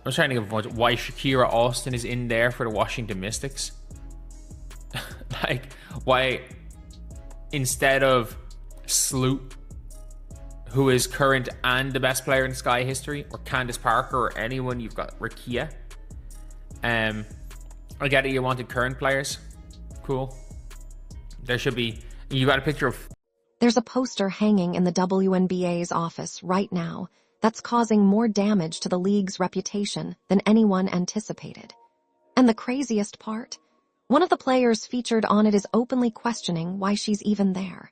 I'm trying to think of why Shakira Austin is in there for the Washington Mystics. Like, why instead of Sloop, who is current and the best player in Sky history, or Candace Parker, or anyone, you've got Rakia. I get it, you wanted current players. Cool. There should be... You got a picture of... There's a poster hanging in the WNBA's office right now that's causing more damage to the league's reputation than anyone anticipated. And the craziest part? One of the players featured on it is openly questioning why she's even there.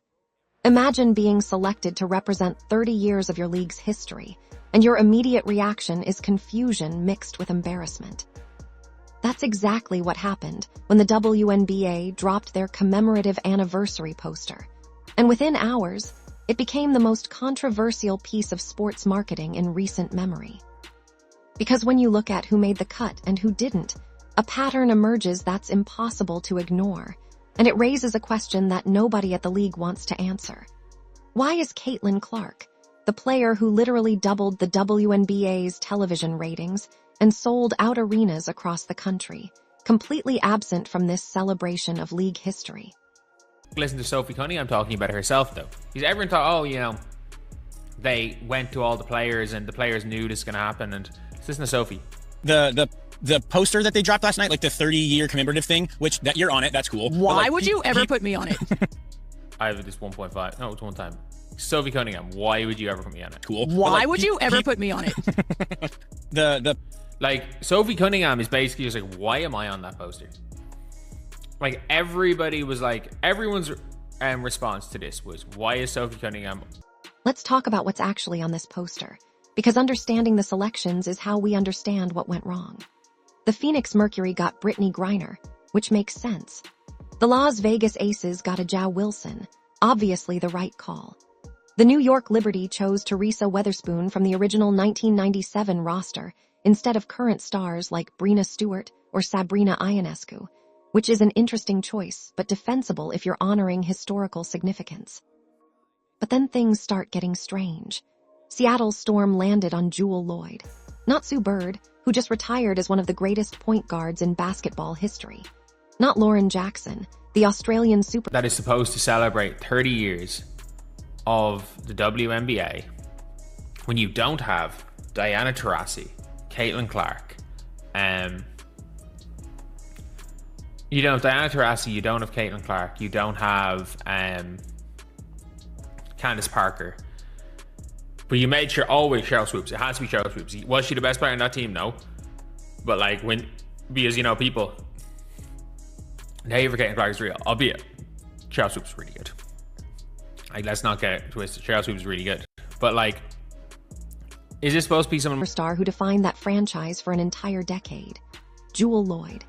Imagine being selected to represent 30 years of your league's history, and your immediate reaction is confusion mixed with embarrassment. That's exactly what happened when the WNBA dropped their commemorative anniversary poster. And within hours, it became the most controversial piece of sports marketing in recent memory. Because when you look at who made the cut and who didn't, a pattern emerges that's impossible to ignore, and it raises a question that nobody at the league wants to answer. Why is Caitlin Clark, the player who literally doubled the WNBA's television ratings and sold out arenas across the country, completely absent from this celebration of league history? Listen to Sophie Cunningham talking about it herself, though. Because everyone thought, oh, you know, they went to all the players and the players knew this was going to happen. And listen to Sophie. The poster that they dropped last night, like the 30-year commemorative thing, which that you're on it, that's cool. Why would you ever put me on it? I have this 1.5. No, it's one time. Sophie Cunningham, why would you ever put me on it? Cool. Why would you ever put me on it? Like, Sophie Cunningham is basically just like, why am I on that poster? Like, everybody was like, everyone's response to this was, why is Sophie Cunningham? Let's talk about what's actually on this poster, because understanding the selections is how we understand what went wrong. The Phoenix Mercury got Brittany Griner, which makes sense. The Las Vegas Aces got Ajah Wilson, obviously the right call. The New York Liberty chose Teresa Weatherspoon from the original 1997 roster instead of current stars like Breena Stewart or Sabrina Ionescu, which is an interesting choice, but defensible if you're honoring historical significance. But then things start getting strange. Seattle's Storm landed on Jewel Lloyd, not Sue Bird, who just retired as one of the greatest point guards in basketball history. Not Lauren Jackson, the Australian super... That is supposed to celebrate 30 years of the WNBA when you don't have Diana Taurasi, Caitlin Clark, you don't have Diana Taurasi, you don't have Caitlin Clark, you don't have Candace Parker. But you made sure always Cheryl Swoops. It has to be Cheryl Swoops. Was she the best player on that team? No. But like because you know people, the hate for Caitlin Clark is real. Albeit, Cheryl Swoops is really good. Like, let's not get it twisted. Cheryl Swoops is really good. But like, is this supposed to be someone... ...star who defined that franchise for an entire decade? Jewel Lloyd.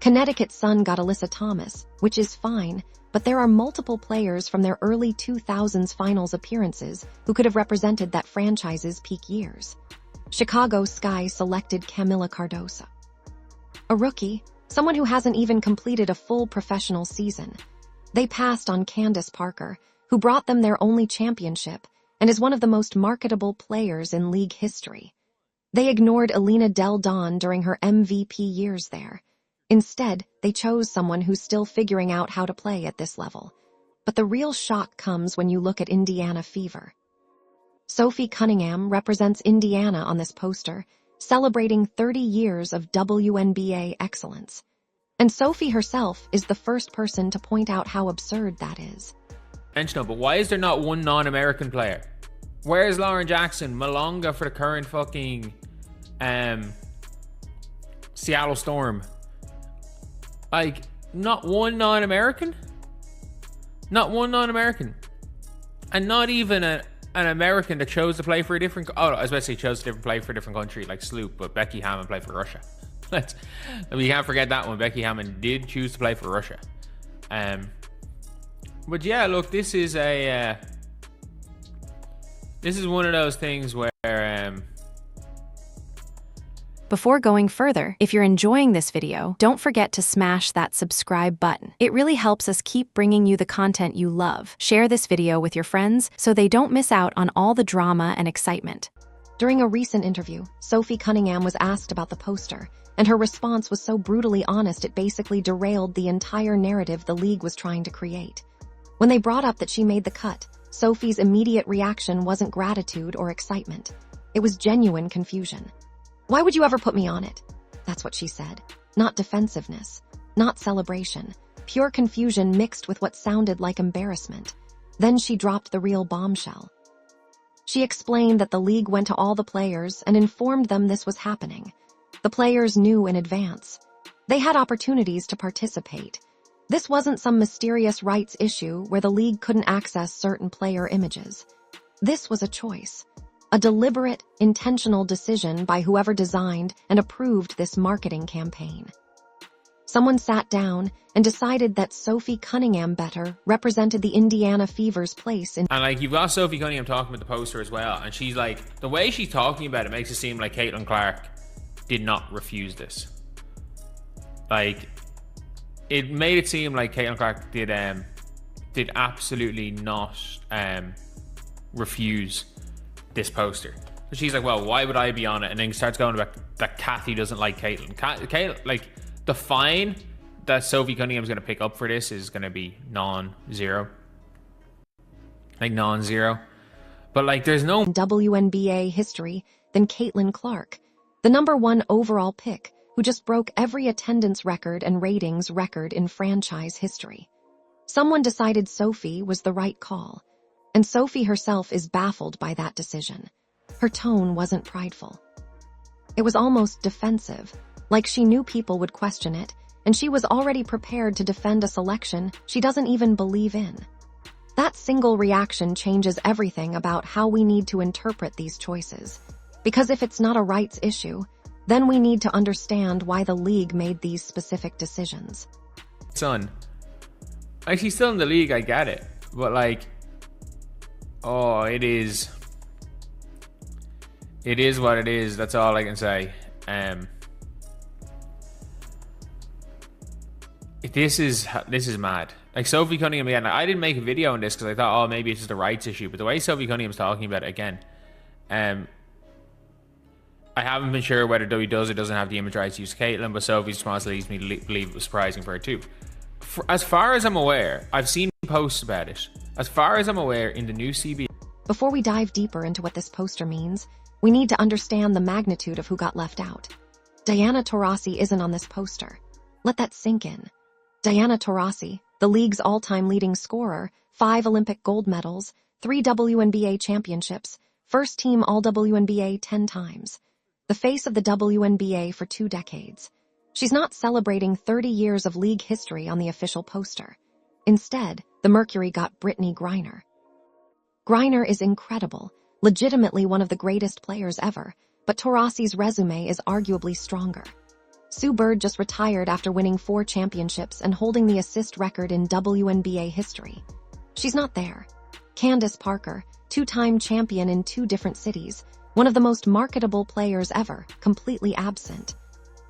Connecticut's Sun got Alyssa Thomas, which is fine, but there are multiple players from their early 2000s finals appearances who could have represented that franchise's peak years. Chicago Sky selected Camila Cardoso. A rookie, someone who hasn't even completed a full professional season. They passed on Candace Parker, who brought them their only championship and is one of the most marketable players in league history. They ignored Alina Del Don during her MVP years there. Instead, they chose someone who's still figuring out how to play at this level. But the real shock comes when you look at Indiana Fever. Sophie Cunningham represents Indiana on this poster, celebrating 30 years of WNBA excellence. And Sophie herself is the first person to point out how absurd that is. But why is there not one non-American player? Where's Lauren Jackson, Malonga for the current fucking Seattle Storm? Like, not one non-American? Not one non-American. And not even an American that chose to play for a different... Oh, I was about to say chose to play for a different country, like Sloop, but Becky Hammond played for Russia. We can't forget that one. Becky Hammond did choose to play for Russia. But yeah, look, this is one of those things where... Before going further, if you're enjoying this video, don't forget to smash that subscribe button. It really helps us keep bringing you the content you love. Share this video with your friends so they don't miss out on all the drama and excitement. During a recent interview, Sophie Cunningham was asked about the poster, and her response was so brutally honest it basically derailed the entire narrative the league was trying to create. When they brought up that she made the cut, Sophie's immediate reaction wasn't gratitude or excitement. It was genuine confusion. "Why would you ever put me on it?" That's what she said. Not defensiveness, not celebration, pure confusion mixed with what sounded like embarrassment. Then she dropped the real bombshell. She explained that the league went to all the players and informed them this was happening. The players knew in advance. They had opportunities to participate. This wasn't some mysterious rights issue where the league couldn't access certain player images. This was a choice. A deliberate, intentional decision by whoever designed and approved this marketing campaign. Someone sat down and decided that Sophie Cunningham better represented the Indiana Fever's place in... And like, you've got Sophie Cunningham talking about the poster as well, and she's like, the way she's talking about it makes it seem like Caitlin Clark did not refuse this. Like, it made it seem like Caitlin Clark did absolutely not refuse this poster. So she's like, well, why would I be on it? And then starts going about that Kathy doesn't like Caitlin. Caitlin, like, the fine that Sophie Cunningham's going to pick up for this is going to be non-zero. Like, non-zero. But, like, there's no... WNBA history than Caitlin Clark, the #1 overall pick, who just broke every attendance record and ratings record in franchise history. Someone decided Sophie was the right call, and Sophie herself is baffled by that decision. Her tone wasn't prideful. It was almost defensive, like she knew people would question it, and she was already prepared to defend a selection she doesn't even believe in. That single reaction changes everything about how we need to interpret these choices. Because if it's not a rights issue, then we need to understand why the league made these specific decisions. Son, like, she's still in the league, I get it. But, like, oh, it is what it is. That's all I can say. This is mad. Like, Sophie Cunningham, again, I didn't make a video on this because I thought, oh, maybe it's just a rights issue. But the way Sophie Cunningham's talking about it again, I haven't been sure whether WWE does or doesn't have the image rights to use Caitlin, but Sophie's response leads me to believe it was surprising for her too. As far as I'm aware, I've seen posts about it. As far as I'm aware, in the new CBA... Before we dive deeper into what this poster means, we need to understand the magnitude of who got left out. Diana Taurasi isn't on this poster. Let that sink in. Diana Taurasi, the league's all-time leading scorer, 5 Olympic gold medals, 3 WNBA championships, first team All-WNBA 10 times. The face of the WNBA for 2 decades. She's not celebrating 30 years of league history on the official poster. Instead, the Mercury got Brittany Griner. Griner is incredible, legitimately one of the greatest players ever, but Taurasi's resume is arguably stronger. Sue Bird just retired after winning 4 championships and holding the assist record in WNBA history. She's not there. Candace Parker, 2-time champion in 2 different cities, one of the most marketable players ever, completely absent.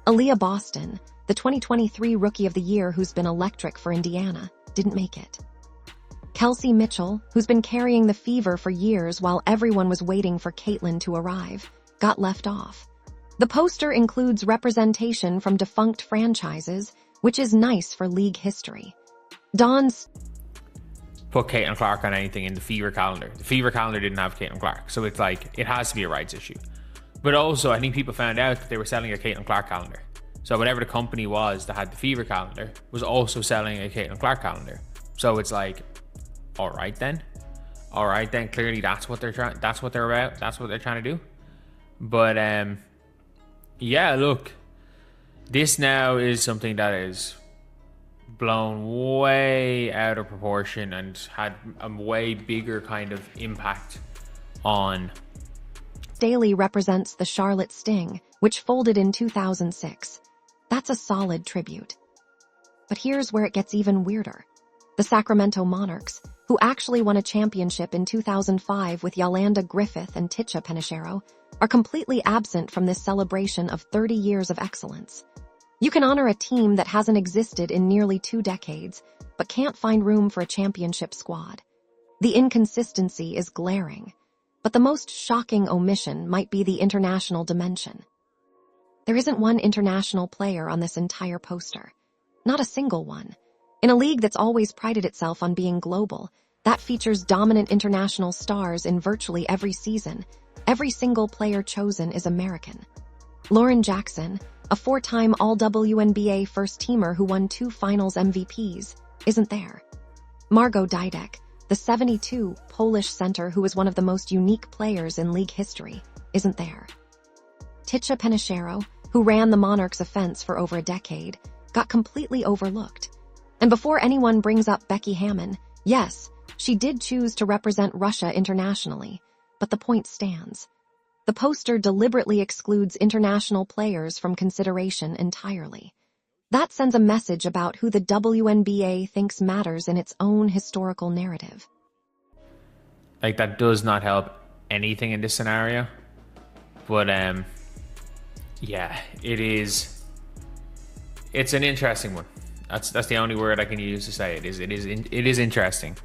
Aaliyah Boston, the 2023 Rookie of the Year who's been electric for Indiana, didn't make it. Kelsey Mitchell, who's been carrying the Fever for years while everyone was waiting for Caitlin to arrive, got left off. The poster includes representation from defunct franchises, which is nice for league history. Dawn's... Put Caitlin Clark on anything in the Fever calendar. The Fever calendar didn't have Caitlin Clark, so it's like, it has to be a rights issue. But also, I think people found out that they were selling a Caitlin Clark calendar. So whatever the company was that had the Fever calendar was also selling a Caitlin Clark calendar. So it's like, all right then, clearly that's what they're trying, that's what they're about, that's what they're trying to do. But yeah, look, this now is something that is blown way out of proportion and had a way bigger kind of impact on... Daly represents the Charlotte Sting, which folded in 2006. That's a solid tribute. But here's where it gets even weirder. The Sacramento Monarchs, who actually won a championship in 2005 with Yolanda Griffith and Ticha Penicheiro, are completely absent from this celebration of 30 years of excellence. You can honor a team that hasn't existed in nearly 2 decades, but can't find room for a championship squad. The inconsistency is glaring. But the most shocking omission might be the international dimension. There isn't one international player on this entire poster. Not a single one. In a league that's always prided itself on being global, that features dominant international stars in virtually every season, every single player chosen is American. Lauren Jackson, a 4-time All-WNBA first-teamer who won 2 Finals MVPs, isn't there. Margot Didek, the 72 Polish center who is one of the most unique players in league history, isn't there. Ticha Penicheiro, who ran the Monarchs' offense for over a decade, got completely overlooked. And before anyone brings up Becky Hammon, yes, she did choose to represent Russia internationally, but the point stands. The poster deliberately excludes international players from consideration entirely. That sends a message about who the WNBA thinks matters in its own historical narrative. Like, that does not help anything in this scenario. But, yeah, it's an interesting one. That's the only word I can use to say it. It is interesting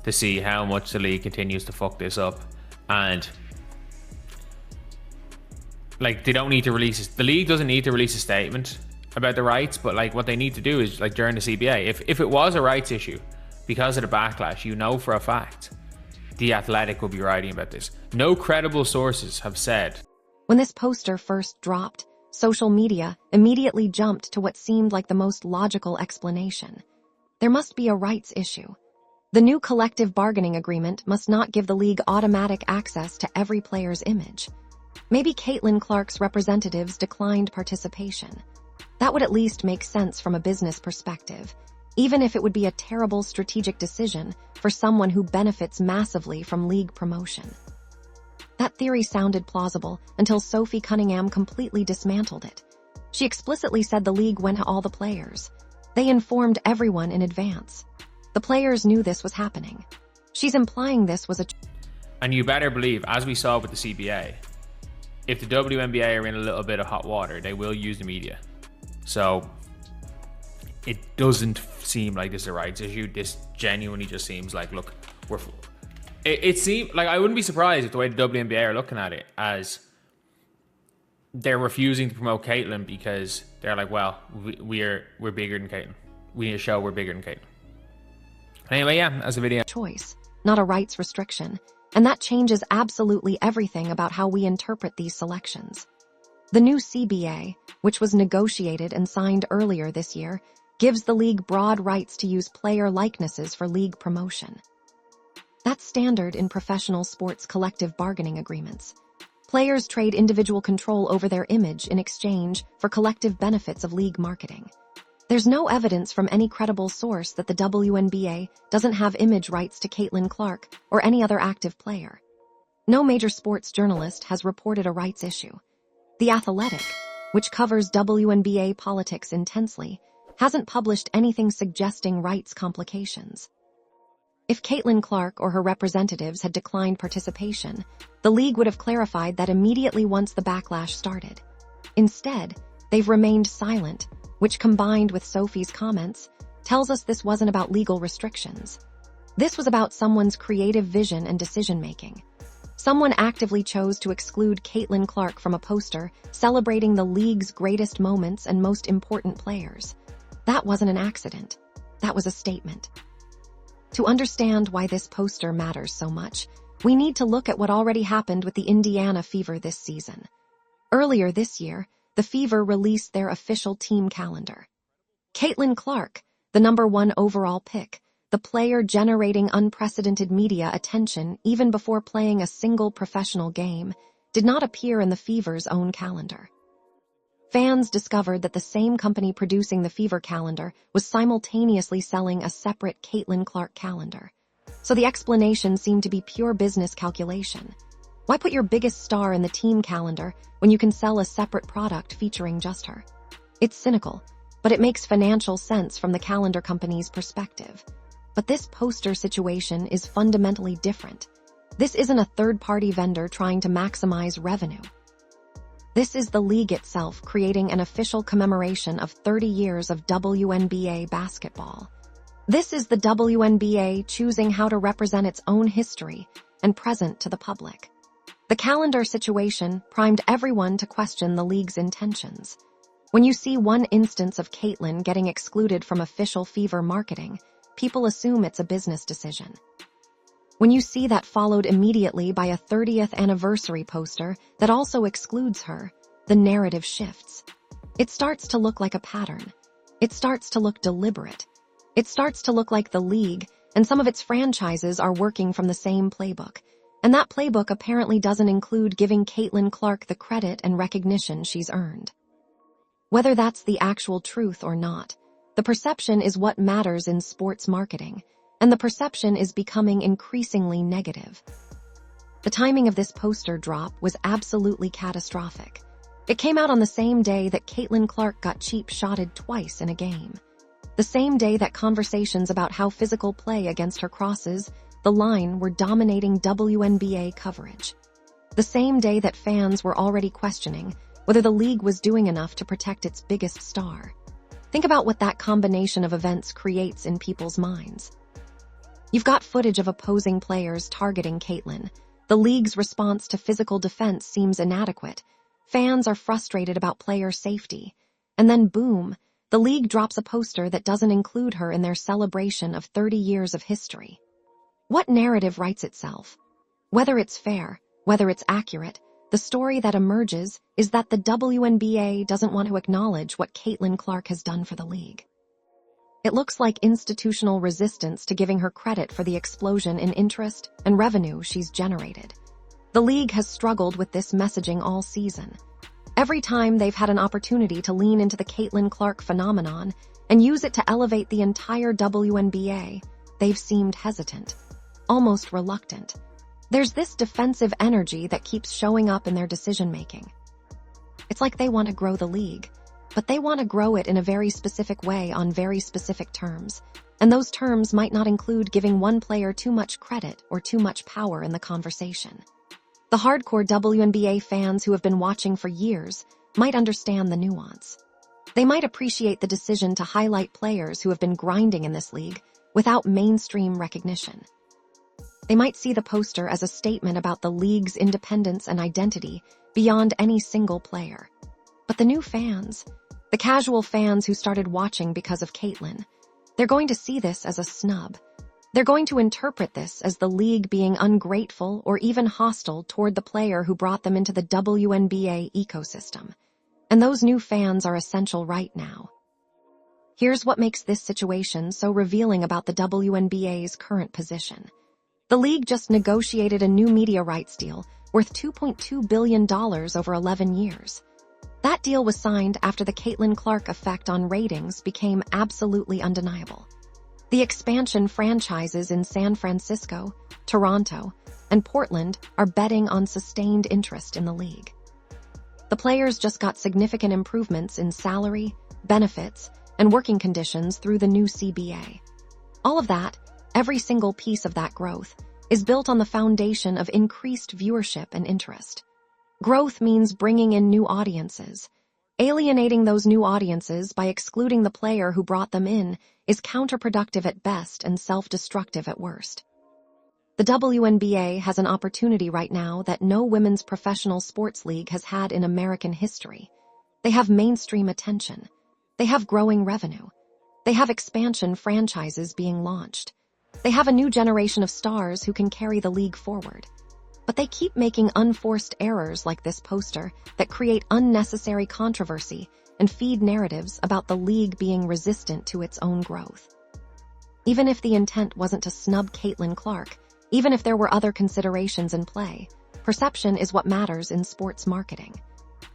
to see how much the league continues to fuck this up. And, like, they don't need to release the league doesn't need to release a statement about the rights, but like what they need to do is, like, during the CBA, if it was a rights issue because of the backlash, you know for a fact The Athletic will be writing about this. No credible sources have said. When this poster first dropped, social media immediately jumped to what seemed like the most logical explanation. There must be a rights issue. The new collective bargaining agreement must not give the league automatic access to every player's image. Maybe Caitlin Clark's representatives declined participation. That would at least make sense from a business perspective, even if it would be a terrible strategic decision for someone who benefits massively from league promotion. That theory sounded plausible until Sophie Cunningham completely dismantled it. She explicitly said the league went to all the players. They informed everyone in advance. The players knew this was happening. She's implying this was a... And you better believe, as we saw with the CBA, if the WNBA are in a little bit of hot water, they will use the media. So it doesn't seem like this is a rights issue. This genuinely just seems like, look, it seems like I wouldn't be surprised if the way the WNBA are looking at it as they're refusing to promote Caitlin because they're like, well, we're bigger than Caitlin. We need to show we're bigger than Caitlin. Anyway, yeah, that's the video. Choice, not a rights restriction, and that changes absolutely everything about how we interpret these selections. The new CBA, which was negotiated and signed earlier this year, gives the league broad rights to use player likenesses for league promotion. That's standard in professional sports collective bargaining agreements. Players trade individual control over their image in exchange for collective benefits of league marketing. There's no evidence from any credible source that the WNBA doesn't have image rights to Caitlin Clark or any other active player. No major sports journalist has reported a rights issue. The Athletic, which covers WNBA politics intensely, hasn't published anything suggesting rights complications. If Caitlin Clark or her representatives had declined participation, the league would have clarified that immediately once the backlash started. Instead, they've remained silent, which combined with Sophie's comments, tells us this wasn't about legal restrictions. This was about someone's creative vision and decision-making. Someone actively chose to exclude Caitlin Clark from a poster celebrating the league's greatest moments and most important players. That wasn't an accident. That was a statement. To understand why this poster matters so much, we need to look at what already happened with the Indiana Fever this season. Earlier this year, the Fever released their official team calendar. Caitlin Clark, the #1 overall pick, the player generating unprecedented media attention even before playing a single professional game, did not appear in the Fever's own calendar. Fans discovered that the same company producing the Fever calendar was simultaneously selling a separate Caitlin Clark calendar. So the explanation seemed to be pure business calculation. Why put your biggest star in the team calendar when you can sell a separate product featuring just her? It's cynical, but it makes financial sense from the calendar company's perspective. But this poster situation is fundamentally different. This isn't a third-party vendor trying to maximize revenue. This is the league itself creating an official commemoration of 30 years of WNBA basketball. This is the WNBA choosing how to represent its own history and present to the public. The calendar situation primed everyone to question the league's intentions. When you see one instance of Caitlyn getting excluded from official Fever marketing, people assume it's a business decision. When you see that followed immediately by a 30th anniversary poster that also excludes her, the narrative shifts. It starts to look like a pattern. It starts to look deliberate. It starts to look like the league and some of its franchises are working from the same playbook. And that playbook apparently doesn't include giving Caitlyn Clark the credit and recognition she's earned. Whether that's the actual truth or not, the perception is what matters in sports marketing, and the perception is becoming increasingly negative. The timing of this poster drop was absolutely catastrophic. It came out on the same day that Caitlyn Clark got cheap-shotted twice in a game. The same day that conversations about how physical play against her crosses the line were dominating WNBA coverage. The same day that fans were already questioning whether the league was doing enough to protect its biggest star. Think about what that combination of events creates in people's minds. You've got footage of opposing players targeting Caitlyn. The league's response to physical defense seems inadequate. Fans are frustrated about player safety. And then boom, the league drops a poster that doesn't include her in their celebration of 30 years of history. What narrative writes itself? Whether it's fair, whether it's accurate, the story that emerges is that the WNBA doesn't want to acknowledge what Caitlyn Clark has done for the league. It looks like institutional resistance to giving her credit for the explosion in interest and revenue she's generated. The league has struggled with this messaging all season. Every time they've had an opportunity to lean into the Caitlyn Clark phenomenon and use it to elevate the entire WNBA, they've seemed hesitant, almost reluctant. There's this defensive energy that keeps showing up in their decision-making. It's like they want to grow the league, but they want to grow it in a very specific way on very specific terms, and those terms might not include giving one player too much credit or too much power in the conversation. The hardcore WNBA fans who have been watching for years might understand the nuance. They might appreciate the decision to highlight players who have been grinding in this league without mainstream recognition. They might see the poster as a statement about the league's independence and identity beyond any single player. But the new fans, the casual fans who started watching because of Caitlyn, they're going to see this as a snub. They're going to interpret this as the league being ungrateful or even hostile toward the player who brought them into the WNBA ecosystem. And those new fans are essential right now. Here's what makes this situation so revealing about the WNBA's current position. The league just negotiated a new media rights deal worth $2.2 billion over 11 years. That deal was signed after the Caitlyn Clark effect on ratings became absolutely undeniable. The expansion franchises in San Francisco, Toronto, and Portland are betting on sustained interest in the league. The players just got significant improvements in salary, benefits, and working conditions through the new CBA. All of that, every single piece of that growth, is built on the foundation of increased viewership and interest. Growth means bringing in new audiences. Alienating those new audiences by excluding the player who brought them in is counterproductive at best and self-destructive at worst. The WNBA has an opportunity right now that no women's professional sports league has had in American history. They have mainstream attention. They have growing revenue. They have expansion franchises being launched. They have a new generation of stars who can carry the league forward. But they keep making unforced errors like this poster that create unnecessary controversy and feed narratives about the league being resistant to its own growth. Even if the intent wasn't to snub Caitlyn Clark, even if there were other considerations in play, perception is what matters in sports marketing.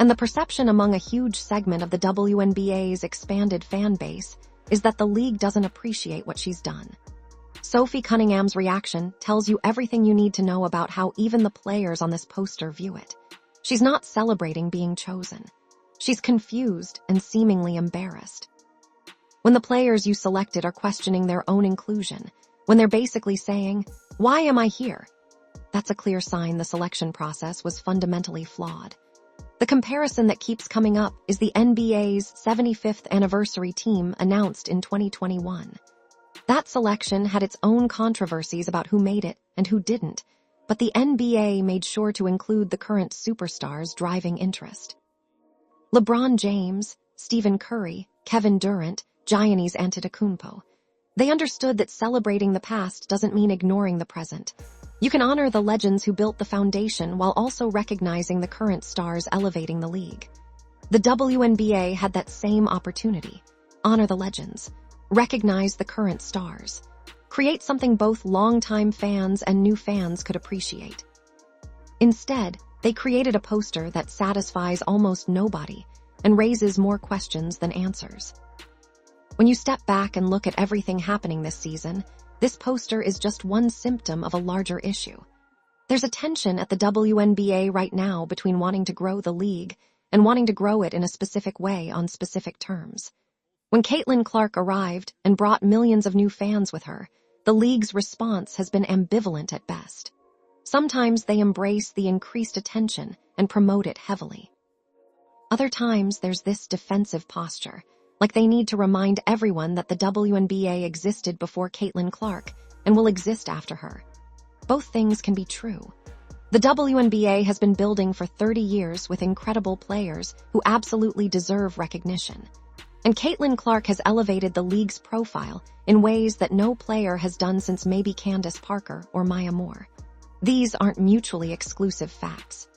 And the perception among a huge segment of the WNBA's expanded fan base is that the league doesn't appreciate what she's done. Sophie Cunningham's reaction tells you everything you need to know about how even the players on this poster view it. She's not celebrating being chosen. She's confused and seemingly embarrassed. When the players you selected are questioning their own inclusion, when they're basically saying, "Why am I here?" that's a clear sign the selection process was fundamentally flawed. The comparison that keeps coming up is the NBA's 75th anniversary team announced in 2021. That selection had its own controversies about who made it and who didn't, But the NBA made sure to include the current superstars driving interest. LeBron James, Stephen Curry, Kevin Durant, Giannis Antetokounmpo. They understood that celebrating the past doesn't mean ignoring the present. You can honor the legends who built the foundation while also recognizing the current stars elevating the league. The WNBA had that same opportunity. Honor the legends. Recognize the current stars. Create something both longtime fans and new fans could appreciate. Instead, they created a poster that satisfies almost nobody and raises more questions than answers. When you step back and look at everything happening this season, this poster is just one symptom of a larger issue. There's a tension at the WNBA right now between wanting to grow the league and wanting to grow it in a specific way on specific terms. When Caitlin Clark arrived and brought millions of new fans with her, the league's response has been ambivalent at best. Sometimes they embrace the increased attention and promote it heavily. Other times there's this defensive posture, like they need to remind everyone that the WNBA existed before Caitlin Clark and will exist after her. Both things can be true. The WNBA has been building for 30 years with incredible players who absolutely deserve recognition. And Caitlin Clark has elevated the league's profile in ways that no player has done since maybe Candace Parker or Maya Moore. These aren't mutually exclusive facts.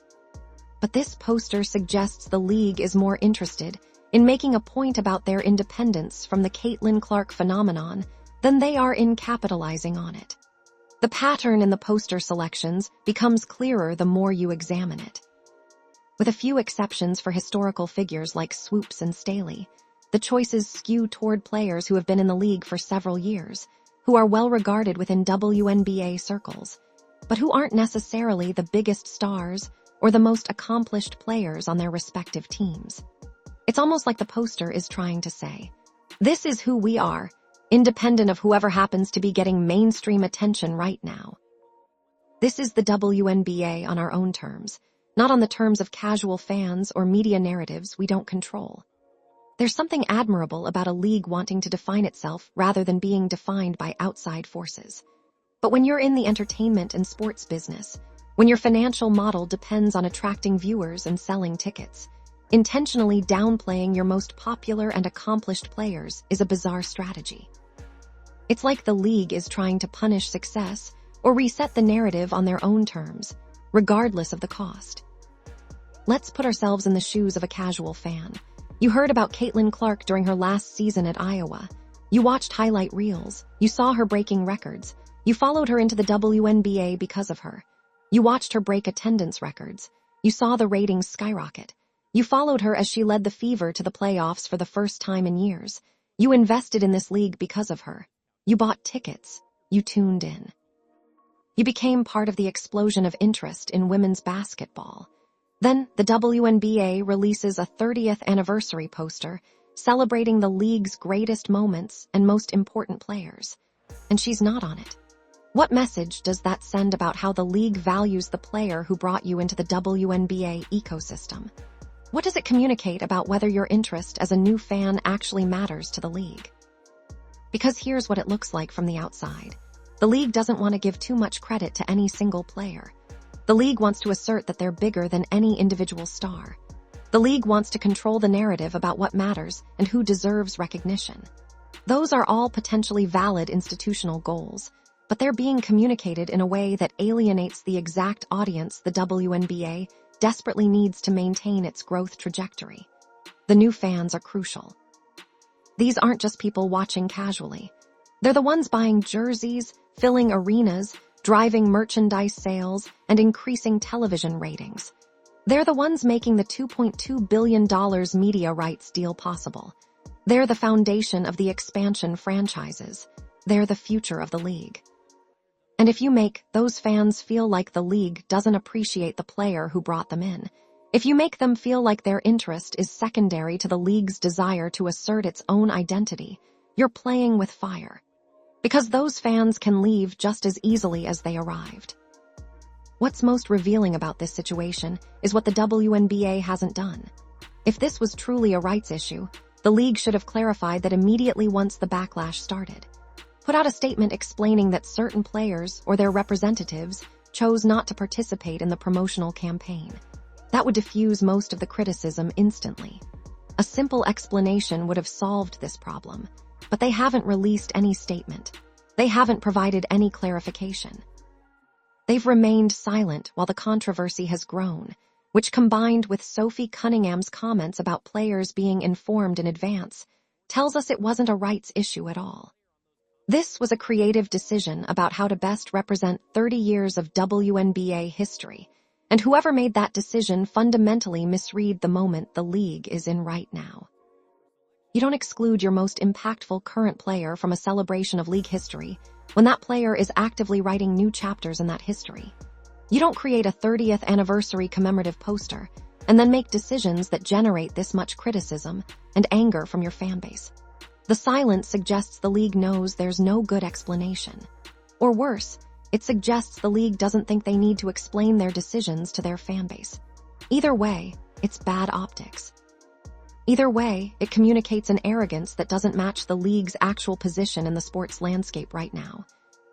But this poster suggests the league is more interested in making a point about their independence from the Caitlin Clark phenomenon than they are in capitalizing on it. The pattern in the poster selections becomes clearer the more you examine it. With a few exceptions for historical figures like Swoops and Staley, the choices skew toward players who have been in the league for several years, who are well regarded within WNBA circles, but who aren't necessarily the biggest stars or the most accomplished players on their respective teams. It's almost like the poster is trying to say, this is who we are, independent of whoever happens to be getting mainstream attention right now. This is the WNBA on our own terms, not on the terms of casual fans or media narratives we don't control. There's something admirable about a league wanting to define itself rather than being defined by outside forces. But when you're in the entertainment and sports business, when your financial model depends on attracting viewers and selling tickets, intentionally downplaying your most popular and accomplished players is a bizarre strategy. It's like the league is trying to punish success or reset the narrative on their own terms, regardless of the cost. Let's put ourselves in the shoes of a casual fan. You heard about Caitlin Clark during her last season at Iowa. You watched highlight reels. You saw her breaking records. You followed her into the WNBA because of her. You watched her break attendance records. You saw the ratings skyrocket. You followed her as she led the Fever to the playoffs for the first time in years. You invested in this league because of her. You bought tickets. You tuned in. You became part of the explosion of interest in women's basketball. Then the WNBA releases a 30th anniversary poster celebrating the league's greatest moments and most important players. And she's not on it. What message does that send about how the league values the player who brought you into the WNBA ecosystem? What does it communicate about whether your interest as a new fan actually matters to the league? Because here's what it looks like from the outside. The league doesn't want to give too much credit to any single player. The league wants to assert that they're bigger than any individual star. The league wants to control the narrative about what matters and who deserves recognition. Those are all potentially valid institutional goals, but they're being communicated in a way that alienates the exact audience the WNBA desperately needs to maintain its growth trajectory. The new fans are crucial. These aren't just people watching casually. They're the ones buying jerseys, filling arenas, driving merchandise sales, and increasing television ratings. They're the ones making the $2.2 billion media rights deal possible. They're the foundation of the expansion franchises. They're the future of the league. And if you make those fans feel like the league doesn't appreciate the player who brought them in, if you make them feel like their interest is secondary to the league's desire to assert its own identity, you're playing with fire. Because those fans can leave just as easily as they arrived. What's most revealing about this situation is what the WNBA hasn't done. If this was truly a rights issue, the league should have clarified that immediately once the backlash started. Put out a statement explaining that certain players or their representatives chose not to participate in the promotional campaign. That would diffuse most of the criticism instantly. A simple explanation would have solved this problem, but they haven't released any statement. They haven't provided any clarification. They've remained silent while the controversy has grown, which combined with Sophie Cunningham's comments about players being informed in advance, tells us it wasn't a rights issue at all. This was a creative decision about how to best represent 30 years of WNBA history, and whoever made that decision fundamentally misread the moment the league is in right now. You don't exclude your most impactful current player from a celebration of league history when that player is actively writing new chapters in that history. You don't create a 30th anniversary commemorative poster and then make decisions that generate this much criticism and anger from your fanbase. The silence suggests the league knows there's no good explanation. Or worse, it suggests the league doesn't think they need to explain their decisions to their fanbase. Either way, it's bad optics. Either way, it communicates an arrogance that doesn't match the league's actual position in the sports landscape right now.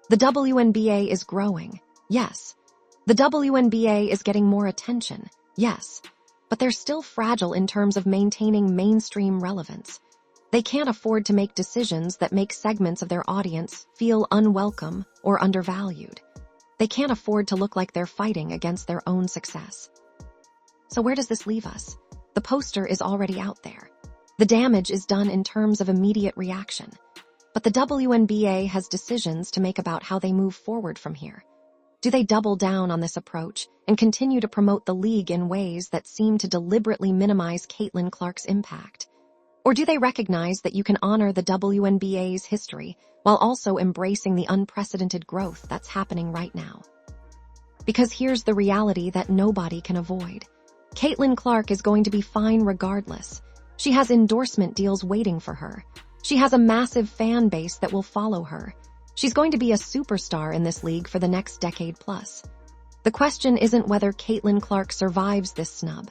The WNBA is growing, yes. The WNBA is getting more attention, yes. But they're still fragile in terms of maintaining mainstream relevance. They can't afford to make decisions that make segments of their audience feel unwelcome or undervalued. They can't afford to look like they're fighting against their own success. So where does this leave us? The poster is already out there. The damage is done in terms of immediate reaction. But the WNBA has decisions to make about how they move forward from here. Do they double down on this approach and continue to promote the league in ways that seem to deliberately minimize Caitlin Clark's impact? Or do they recognize that you can honor the WNBA's history while also embracing the unprecedented growth that's happening right now? Because here's the reality that nobody can avoid. Caitlin Clark is going to be fine regardless. She has endorsement deals waiting for her. She has a massive fan base that will follow her. She's going to be a superstar in this league for the next decade plus. The question isn't whether Caitlin Clark survives this snub.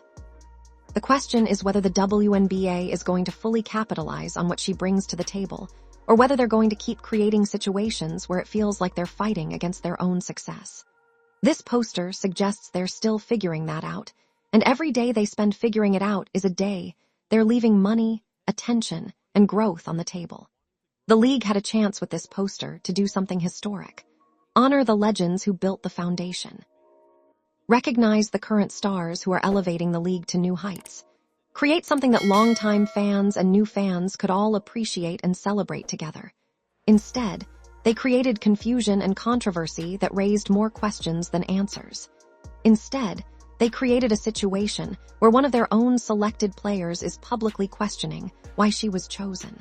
The question is whether the WNBA is going to fully capitalize on what she brings to the table, or whether they're going to keep creating situations where it feels like they're fighting against their own success. This poster suggests they're still figuring that out, and every day they spend figuring it out is a day they're leaving money, attention, and growth on the table. The league had a chance with this poster to do something historic. Honor the legends who built the foundation. Recognize the current stars who are elevating the league to new heights. Create something that longtime fans and new fans could all appreciate and celebrate together. Instead, they created confusion and controversy that raised more questions than answers. Instead, they created a situation where one of their own selected players is publicly questioning why she was chosen.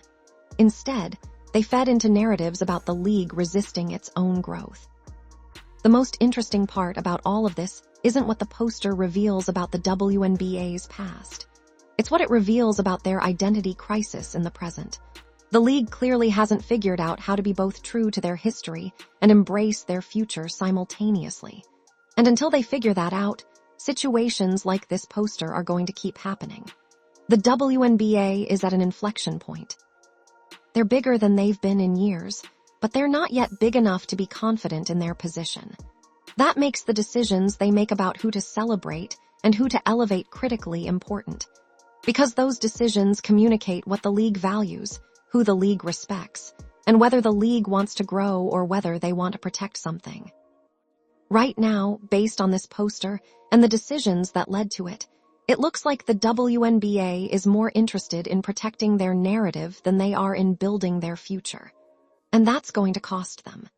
Instead, they fed into narratives about the league resisting its own growth. The most interesting part about all of this isn't what the poster reveals about the WNBA's past. It's what it reveals about their identity crisis in the present. The league clearly hasn't figured out how to be both true to their history and embrace their future simultaneously. And until they figure that out, situations like this poster are going to keep happening. The WNBA is at an inflection point. They're bigger than they've been in years, but they're not yet big enough to be confident in their position. That makes the decisions they make about who to celebrate and who to elevate critically important. Because those decisions communicate what the league values, who the league respects, and whether the league wants to grow or whether they want to protect something. Right now, based on this poster and the decisions that led to it, it looks like the WNBA is more interested in protecting their narrative than they are in building their future. And that's going to cost them.